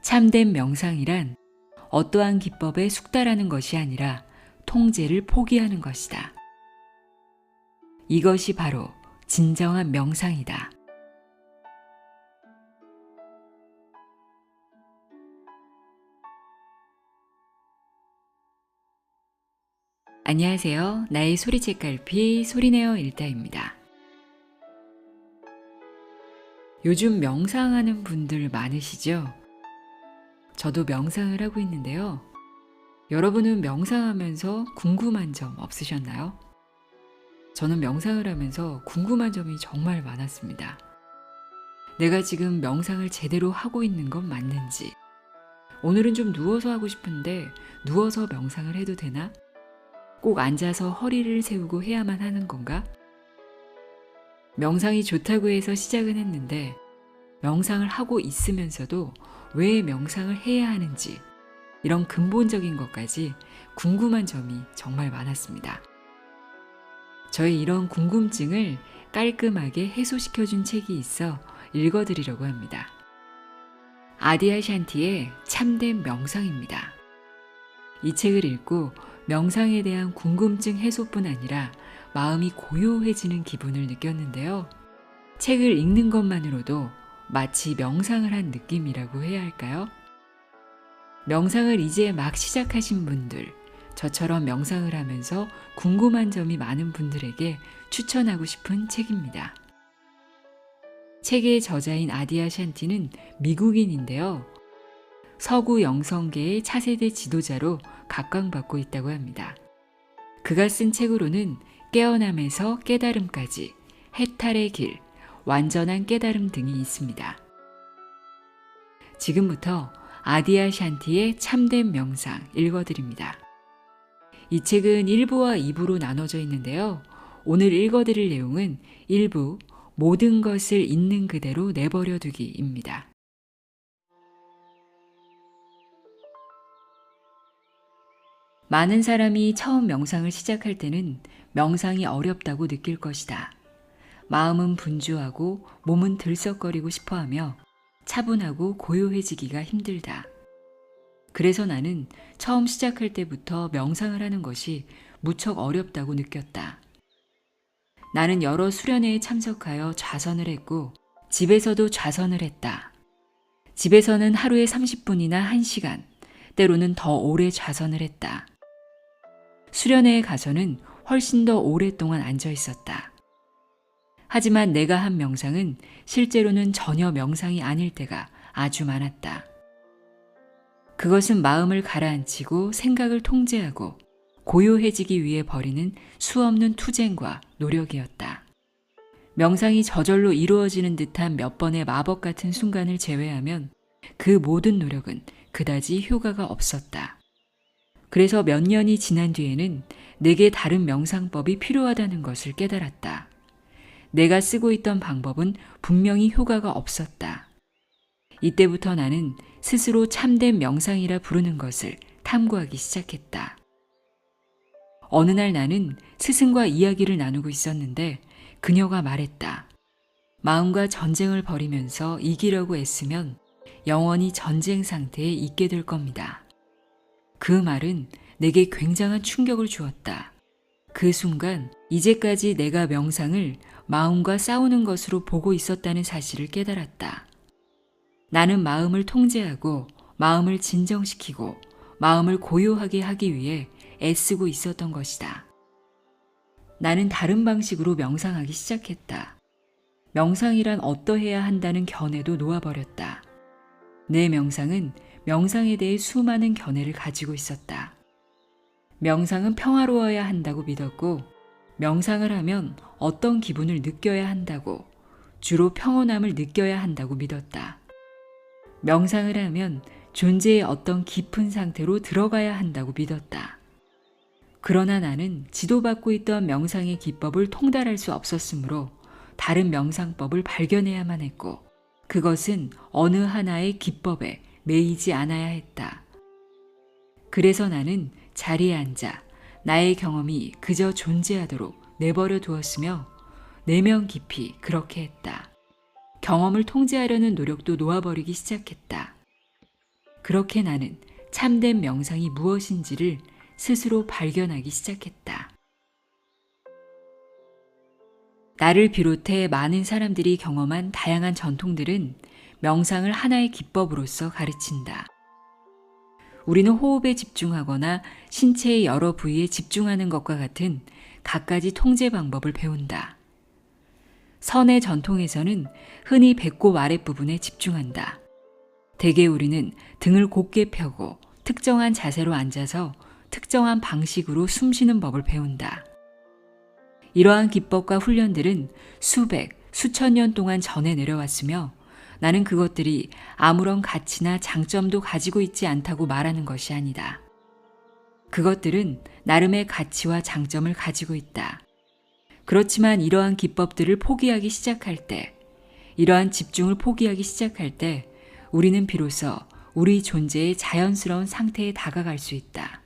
참된 명상이란 어떠한 기법에 숙달하는 것이 아니라 통제를 포기하는 것이다. 이것이 바로 진정한 명상이다. 안녕하세요. 나의 소리책갈피 소리내어 일다입니다. 요즘 명상하는 분들 많으시죠? 저도 명상을 하고 있는데요. 여러분은 명상하면서 궁금한 점 없으셨나요? 저는 명상을 하면서 궁금한 점이 정말 많았습니다. 내가 지금 명상을 제대로 하고 있는 건 맞는지, 오늘은 좀 누워서 하고 싶은데 누워서 명상을 해도 되나? 꼭 앉아서 허리를 세우고 해야만 하는 건가? 명상이 좋다고 해서 시작은 했는데 명상을 하고 있으면서도 왜 명상을 해야 하는지, 이런 근본적인 것까지 궁금한 점이 정말 많았습니다. 저의 이런 궁금증을 깔끔하게 해소시켜준 책이 있어 읽어드리려고 합니다. 아디아 샨티의 참된 명상입니다. 이 책을 읽고 명상에 대한 궁금증 해소뿐 아니라 마음이 고요해지는 기분을 느꼈는데요. 책을 읽는 것만으로도 마치 명상을 한 느낌이라고 해야 할까요? 명상을 이제 막 시작하신 분들, 저처럼 명상을 하면서 궁금한 점이 많은 분들에게 추천하고 싶은 책입니다. 책의 저자인 아디아 샨티는 미국인인데요. 서구 영성계의 차세대 지도자로 각광받고 있다고 합니다. 그가 쓴 책으로는 깨어남에서 깨달음까지, 해탈의 길, 완전한 깨달음 등이 있습니다. 지금부터 아디아 샨티의 참된 명상 읽어드립니다. 이 책은 1부와 2부로 나눠져 있는데요. 오늘 읽어드릴 내용은 1부, 모든 것을 있는 그대로 내버려 두기입니다. 많은 사람이 처음 명상을 시작할 때는 명상이 어렵다고 느낄 것이다. 마음은 분주하고 몸은 들썩거리고 싶어하며 차분하고 고요해지기가 힘들다. 그래서 나는 처음 시작할 때부터 명상을 하는 것이 무척 어렵다고 느꼈다. 나는 여러 수련회에 참석하여 좌선을 했고 집에서도 좌선을 했다. 집에서는 하루에 30분이나 1시간, 때로는 더 오래 좌선을 했다. 수련회에 가서는 훨씬 더 오랫동안 앉아 있었다. 하지만 내가 한 명상은 실제로는 전혀 명상이 아닐 때가 아주 많았다. 그것은 마음을 가라앉히고 생각을 통제하고 고요해지기 위해 벌이는 수없는 투쟁과 노력이었다. 명상이 저절로 이루어지는 듯한 몇 번의 마법 같은 순간을 제외하면 그 모든 노력은 그다지 효과가 없었다. 그래서 몇 년이 지난 뒤에는 내게 다른 명상법이 필요하다는 것을 깨달았다. 내가 쓰고 있던 방법은 분명히 효과가 없었다. 이때부터 나는 스스로 참된 명상이라 부르는 것을 탐구하기 시작했다. 어느 날 나는 스승과 이야기를 나누고 있었는데 그녀가 말했다. 마음과 전쟁을 벌이면서 이기려고 애쓰면 영원히 전쟁 상태에 있게 될 겁니다. 그 말은 내게 굉장한 충격을 주었다. 그 순간 이제까지 내가 명상을 마음과 싸우는 것으로 보고 있었다는 사실을 깨달았다. 나는 마음을 통제하고 마음을 진정시키고 마음을 고요하게 하기 위해 애쓰고 있었던 것이다. 나는 다른 방식으로 명상하기 시작했다. 명상이란 어떠해야 한다는 견해도 놓아버렸다. 내 명상은 명상에 대해 수많은 견해를 가지고 있었다. 명상은 평화로워야 한다고 믿었고, 명상을 하면 어떤 기분을 느껴야 한다고, 주로 평온함을 느껴야 한다고 믿었다. 명상을 하면 존재의 어떤 깊은 상태로 들어가야 한다고 믿었다. 그러나 나는 지도받고 있던 명상의 기법을 통달할 수 없었으므로 다른 명상법을 발견해야만 했고, 그것은 어느 하나의 기법에 매이지 않아야 했다. 그래서 나는 자리에 앉아 나의 경험이 그저 존재하도록 내버려 두었으며 내면 깊이 그렇게 했다. 경험을 통제하려는 노력도 놓아버리기 시작했다. 그렇게 나는 참된 명상이 무엇인지를 스스로 발견하기 시작했다. 나를 비롯해 많은 사람들이 경험한 다양한 전통들은 명상을 하나의 기법으로서 가르친다. 우리는 호흡에 집중하거나 신체의 여러 부위에 집중하는 것과 같은 갖가지 통제 방법을 배운다. 선의 전통에서는 흔히 배꼽 아랫부분에 집중한다. 대개 우리는 등을 곧게 펴고 특정한 자세로 앉아서 특정한 방식으로 숨 쉬는 법을 배운다. 이러한 기법과 훈련들은 수백, 수천 년 동안 전해 내려왔으며 나는 그것들이 아무런 가치나 장점도 가지고 있지 않다고 말하는 것이 아니다. 그것들은 나름의 가치와 장점을 가지고 있다. 그렇지만 이러한 기법들을 포기하기 시작할 때, 이러한 집중을 포기하기 시작할 때 우리는 비로소 우리 존재의 자연스러운 상태에 다가갈 수 있다.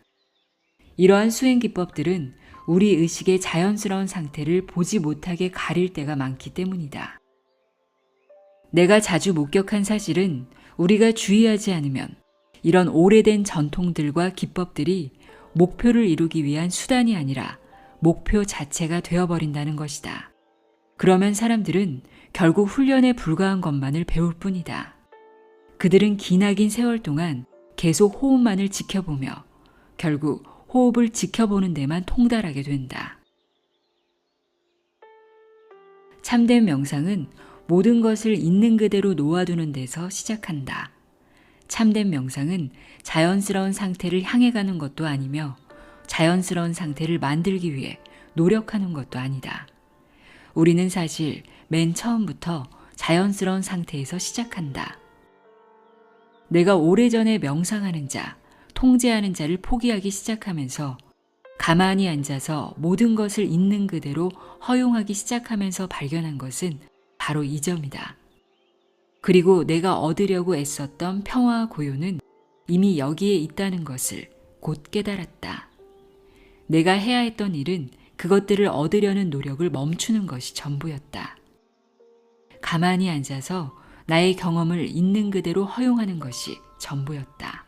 이러한 수행 기법들은 우리 의식의 자연스러운 상태를 보지 못하게 가릴 때가 많기 때문이다. 내가 자주 목격한 사실은 우리가 주의하지 않으면 이런 오래된 전통들과 기법들이 목표를 이루기 위한 수단이 아니라 목표 자체가 되어버린다는 것이다. 그러면 사람들은 결국 훈련에 불과한 것만을 배울 뿐이다. 그들은 기나긴 세월 동안 계속 호흡만을 지켜보며 결국 호흡을 지켜보는 데만 통달하게 된다. 참된 명상은 모든 것을 있는 그대로 놓아두는 데서 시작한다. 참된 명상은 자연스러운 상태를 향해 가는 것도 아니며 자연스러운 상태를 만들기 위해 노력하는 것도 아니다. 우리는 사실 맨 처음부터 자연스러운 상태에서 시작한다. 내가 오래전에 명상하는 자, 통제하는 자를 포기하기 시작하면서 가만히 앉아서 모든 것을 있는 그대로 허용하기 시작하면서 발견한 것은 바로 이 점이다. 그리고 내가 얻으려고 애썼던 평화와 고요는 이미 여기에 있다는 것을 곧 깨달았다. 내가 해야 했던 일은 그것들을 얻으려는 노력을 멈추는 것이 전부였다. 가만히 앉아서 나의 경험을 있는 그대로 허용하는 것이 전부였다.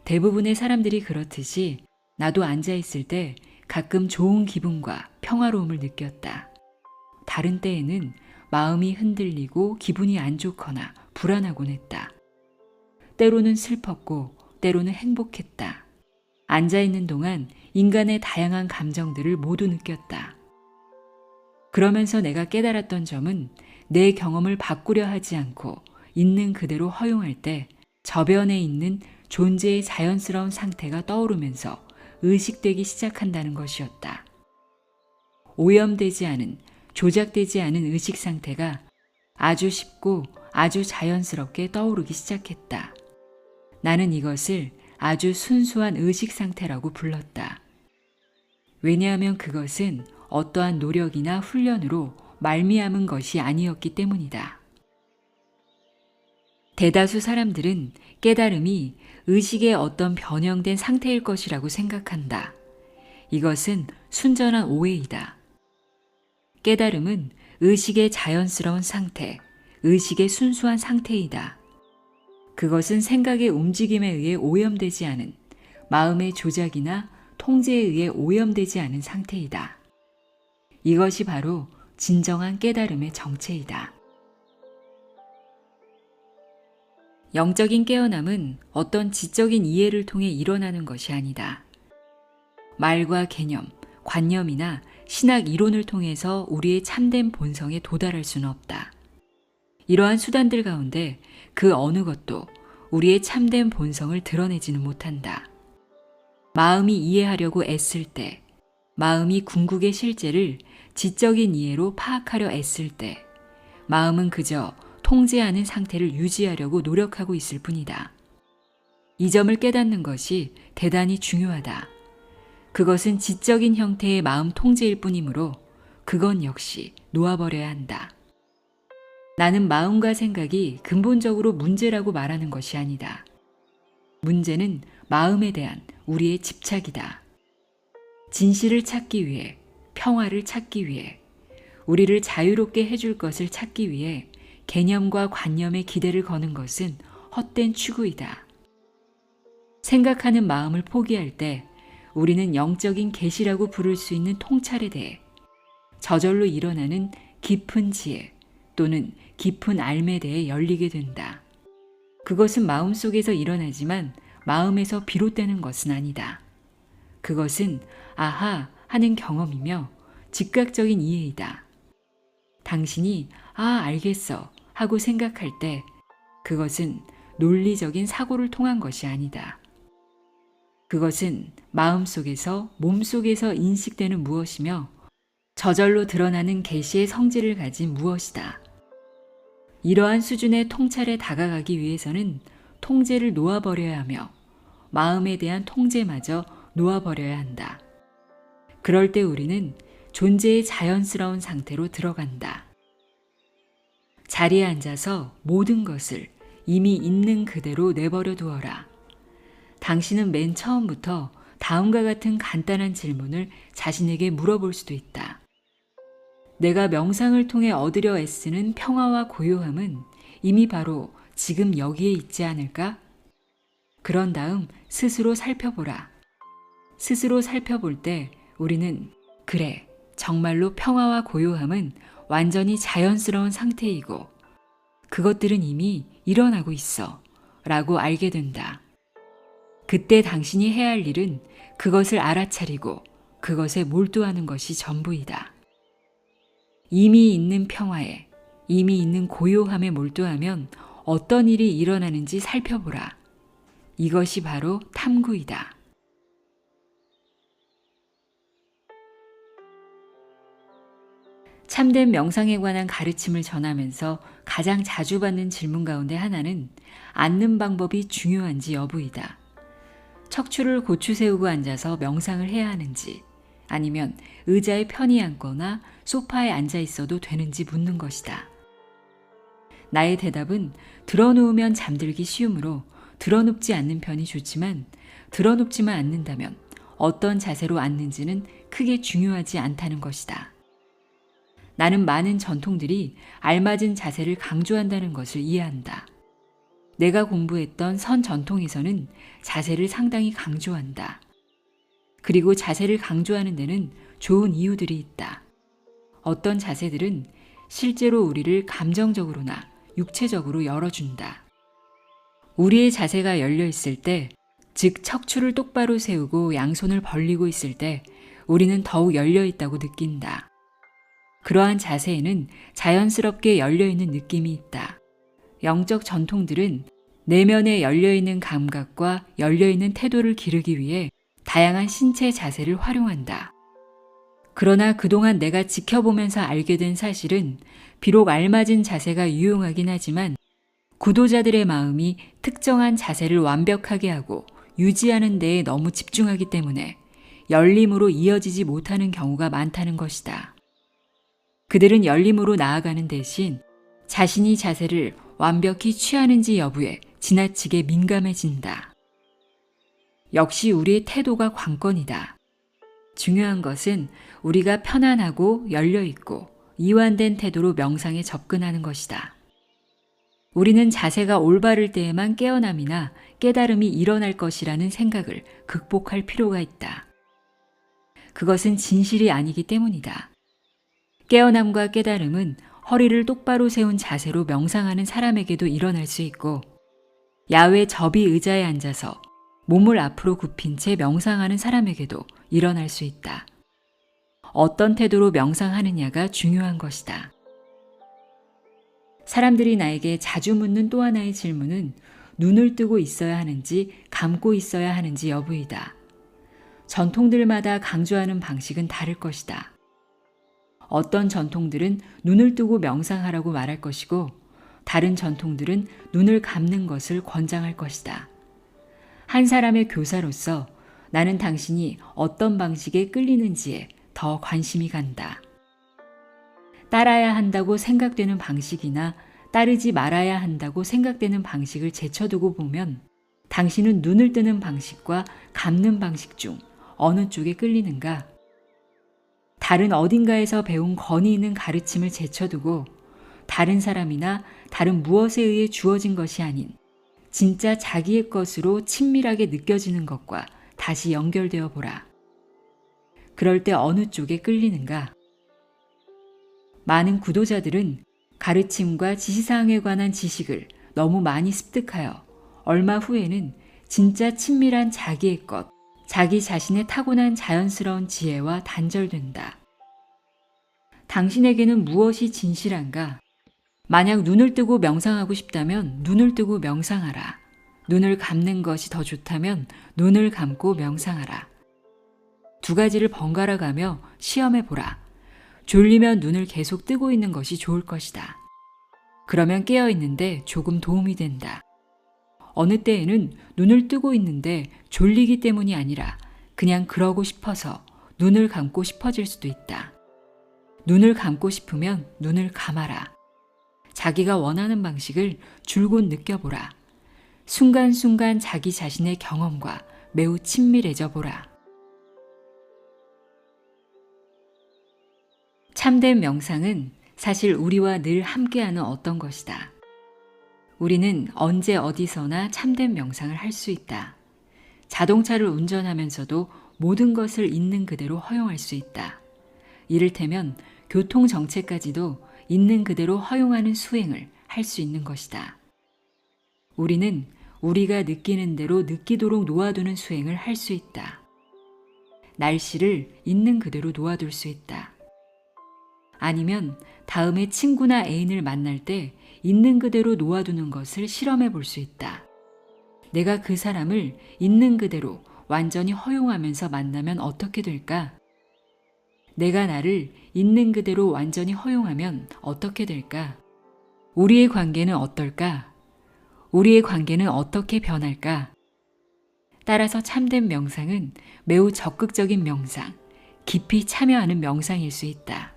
대부분의 사람들이 그렇듯이 나도 앉아있을 때 가끔 좋은 기분과 평화로움을 느꼈다. 다른 때에는 마음이 흔들리고 기분이 안 좋거나 불안하곤 했다. 때로는 슬펐고 때로는 행복했다. 앉아있는 동안 인간의 다양한 감정들을 모두 느꼈다. 그러면서 내가 깨달았던 점은 내 경험을 바꾸려 하지 않고 있는 그대로 허용할 때 저변에 있는 존재의 자연스러운 상태가 떠오르면서 의식되기 시작한다는 것이었다. 오염되지 않은, 조작되지 않은 의식 상태가 아주 쉽고 아주 자연스럽게 떠오르기 시작했다. 나는 이것을 아주 순수한 의식 상태라고 불렀다. 왜냐하면 그것은 어떠한 노력이나 훈련으로 말미암은 것이 아니었기 때문이다. 대다수 사람들은 깨달음이 의식의 어떤 변형된 상태일 것이라고 생각한다. 이것은 순전한 오해이다. 깨달음은 의식의 자연스러운 상태, 의식의 순수한 상태이다. 그것은 생각의 움직임에 의해 오염되지 않은, 마음의 조작이나 통제에 의해 오염되지 않은 상태이다. 이것이 바로 진정한 깨달음의 정체이다. 영적인 깨어남은 어떤 지적인 이해를 통해 일어나는 것이 아니다. 말과 개념, 관념이나 신학 이론을 통해서 우리의 참된 본성에 도달할 수는 없다. 이러한 수단들 가운데 그 어느 것도 우리의 참된 본성을 드러내지는 못한다. 마음이 이해하려고 애쓸 때, 마음이 궁극의 실제를 지적인 이해로 파악하려 애쓸 때, 마음은 그저 통제하는 상태를 유지하려고 노력하고 있을 뿐이다. 이 점을 깨닫는 것이 대단히 중요하다. 그것은 지적인 형태의 마음 통제일 뿐이므로 그건 역시 놓아버려야 한다. 나는 마음과 생각이 근본적으로 문제라고 말하는 것이 아니다. 문제는 마음에 대한 우리의 집착이다. 진실을 찾기 위해, 평화를 찾기 위해, 우리를 자유롭게 해줄 것을 찾기 위해 개념과 관념에 기대를 거는 것은 헛된 추구이다. 생각하는 마음을 포기할 때 우리는 영적인 계시라고 부를 수 있는 통찰에 대해 저절로 일어나는 깊은 지혜 또는 깊은 알에 대해 열리게 된다. 그것은 마음속에서 일어나지만 마음에서 비롯되는 것은 아니다. 그것은 아하 하는 경험이며 즉각적인 이해이다. 당신이 알겠어 하고 생각할 때 그것은 논리적인 사고를 통한 것이 아니다. 그것은 마음속에서 몸속에서 인식되는 무엇이며 저절로 드러나는 계시의 성질을 가진 무엇이다. 이러한 수준의 통찰에 다가가기 위해서는 통제를 놓아버려야 하며 마음에 대한 통제마저 놓아버려야 한다. 그럴 때 우리는 존재의 자연스러운 상태로 들어간다. 자리에 앉아서 모든 것을 이미 있는 그대로 내버려 두어라. 당신은 맨 처음부터 다음과 같은 간단한 질문을 자신에게 물어볼 수도 있다. 내가 명상을 통해 얻으려 애쓰는 평화와 고요함은 이미 바로 지금 여기에 있지 않을까? 그런 다음 스스로 살펴보라. 스스로 살펴볼 때 우리는 그래, 정말로 평화와 고요함은 완전히 자연스러운 상태이고 그것들은 이미 일어나고 있어 라고 알게 된다. 그때 당신이 해야 할 일은 그것을 알아차리고 그것에 몰두하는 것이 전부이다. 이미 있는 평화에, 이미 있는 고요함에 몰두하면 어떤 일이 일어나는지 살펴보라. 이것이 바로 탐구이다. 참된 명상에 관한 가르침을 전하면서 가장 자주 받는 질문 가운데 하나는 앉는 방법이 중요한지 여부이다. 척추를 고추 세우고 앉아서 명상을 해야 하는지 아니면 의자에 편히 앉거나 소파에 앉아 있어도 되는지 묻는 것이다. 나의 대답은 드러누우면 잠들기 쉬우므로 드러눕지 않는 편이 좋지만 드러눕지만 않는다면 어떤 자세로 앉는지는 크게 중요하지 않다는 것이다. 나는 많은 전통들이 알맞은 자세를 강조한다는 것을 이해한다. 내가 공부했던 선 전통에서는 자세를 상당히 강조한다. 그리고 자세를 강조하는 데는 좋은 이유들이 있다. 어떤 자세들은 실제로 우리를 감정적으로나 육체적으로 열어준다. 우리의 자세가 열려 있을 때, 즉 척추를 똑바로 세우고 양손을 벌리고 있을 때 우리는 더욱 열려 있다고 느낀다. 그러한 자세에는 자연스럽게 열려있는 느낌이 있다. 영적 전통들은 내면에 열려있는 감각과 열려있는 태도를 기르기 위해 다양한 신체 자세를 활용한다. 그러나 그동안 내가 지켜보면서 알게 된 사실은 비록 알맞은 자세가 유용하긴 하지만 구도자들의 마음이 특정한 자세를 완벽하게 하고 유지하는 데에 너무 집중하기 때문에 열림으로 이어지지 못하는 경우가 많다는 것이다. 그들은 열림으로 나아가는 대신 자신이 자세를 완벽히 취하는지 여부에 지나치게 민감해진다. 역시 우리의 태도가 관건이다. 중요한 것은 우리가 편안하고 열려있고 이완된 태도로 명상에 접근하는 것이다. 우리는 자세가 올바를 때에만 깨어남이나 깨달음이 일어날 것이라는 생각을 극복할 필요가 있다. 그것은 진실이 아니기 때문이다. 깨어남과 깨달음은 허리를 똑바로 세운 자세로 명상하는 사람에게도 일어날 수 있고 야외 접이 의자에 앉아서 몸을 앞으로 굽힌 채 명상하는 사람에게도 일어날 수 있다. 어떤 태도로 명상하느냐가 중요한 것이다. 사람들이 나에게 자주 묻는 또 하나의 질문은 눈을 뜨고 있어야 하는지 감고 있어야 하는지 여부이다. 전통들마다 강조하는 방식은 다를 것이다. 어떤 전통들은 눈을 뜨고 명상하라고 말할 것이고 다른 전통들은 눈을 감는 것을 권장할 것이다. 한 사람의 교사로서 나는 당신이 어떤 방식에 끌리는지에 더 관심이 간다. 따라야 한다고 생각되는 방식이나 따르지 말아야 한다고 생각되는 방식을 제쳐두고 보면 당신은 눈을 뜨는 방식과 감는 방식 중 어느 쪽에 끌리는가? 다른 어딘가에서 배운 권위 있는 가르침을 제쳐두고 다른 사람이나 다른 무엇에 의해 주어진 것이 아닌 진짜 자기의 것으로 친밀하게 느껴지는 것과 다시 연결되어 보라. 그럴 때 어느 쪽에 끌리는가? 많은 구도자들은 가르침과 지시사항에 관한 지식을 너무 많이 습득하여 얼마 후에는 진짜 친밀한 자기의 것, 자기 자신의 타고난 자연스러운 지혜와 단절된다. 당신에게는 무엇이 진실한가? 만약 눈을 뜨고 명상하고 싶다면 눈을 뜨고 명상하라. 눈을 감는 것이 더 좋다면 눈을 감고 명상하라. 두 가지를 번갈아 가며 시험해 보라. 졸리면 눈을 계속 뜨고 있는 것이 좋을 것이다. 그러면 깨어 있는데 조금 도움이 된다. 어느 때에는 눈을 뜨고 있는데 졸리기 때문이 아니라 그냥 그러고 싶어서 눈을 감고 싶어질 수도 있다. 눈을 감고 싶으면 눈을 감아라. 자기가 원하는 방식을 줄곧 느껴보라. 순간순간 자기 자신의 경험과 매우 친밀해져 보라. 참된 명상은 사실 우리와 늘 함께하는 어떤 것이다. 우리는 언제 어디서나 참된 명상을 할 수 있다. 자동차를 운전하면서도 모든 것을 있는 그대로 허용할 수 있다. 이를테면 교통정체까지도 있는 그대로 허용하는 수행을 할 수 있는 것이다. 우리는 우리가 느끼는 대로 느끼도록 놓아두는 수행을 할 수 있다. 날씨를 있는 그대로 놓아둘 수 있다. 아니면 다음에 친구나 애인을 만날 때 있는 그대로 놓아두는 것을 실험해 볼 수 있다. 내가 그 사람을 있는 그대로 완전히 허용하면서 만나면 어떻게 될까? 내가 나를 있는 그대로 완전히 허용하면 어떻게 될까? 우리의 관계는 어떨까? 우리의 관계는 어떻게 변할까? 따라서 참된 명상은 매우 적극적인 명상, 깊이 참여하는 명상일 수 있다.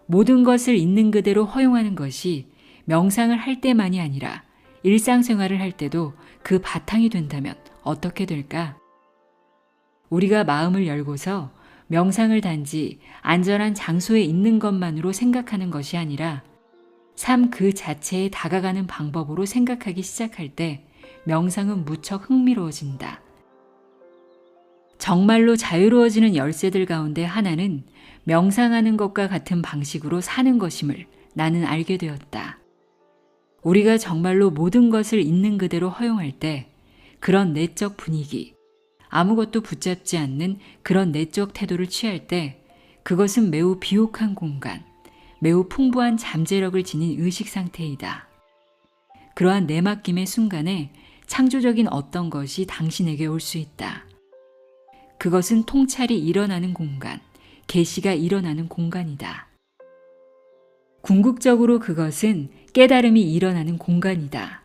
모든 것을 있는 그대로 허용하는 것이 명상을 할 때만이 아니라 일상생활을 할 때도 그 바탕이 된다면 어떻게 될까? 우리가 마음을 열고서 명상을 단지 안전한 장소에 있는 것만으로 생각하는 것이 아니라 삶 그 자체에 다가가는 방법으로 생각하기 시작할 때 명상은 무척 흥미로워진다. 정말로 자유로워지는 열쇠들 가운데 하나는 명상하는 것과 같은 방식으로 사는 것임을 나는 알게 되었다. 우리가 정말로 모든 것을 있는 그대로 허용할 때 그런 내적 분위기, 아무것도 붙잡지 않는 그런 내적 태도를 취할 때 그것은 매우 비옥한 공간, 매우 풍부한 잠재력을 지닌 의식 상태이다. 그러한 내맡김의 순간에 창조적인 어떤 것이 당신에게 올 수 있다. 그것은 통찰이 일어나는 공간, 계시가 일어나는 공간이다. 궁극적으로 그것은 깨달음이 일어나는 공간이다.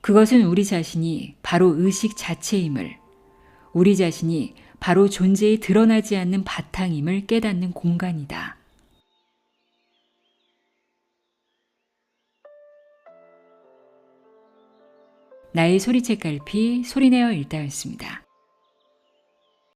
그것은 우리 자신이 바로 의식 자체임을, 우리 자신이 바로 존재에 드러나지 않는 바탕임을 깨닫는 공간이다. 나의 소리책 갈피 소리내어 읽다였습니다.